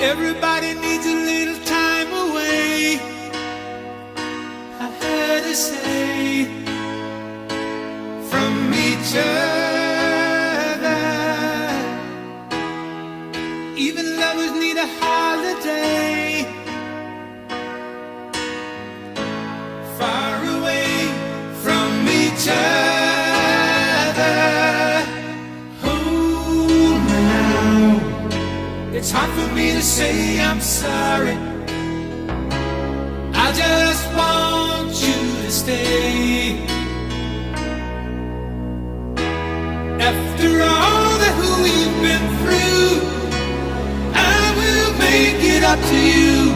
Everybody needs a little time away, I heard her say, from each other. Even lovers need a holiday, far away from each other. Hold me now, it's hard for me to say I'm sorry. I just want you to stay. After all that we've been through, I will make it up to you.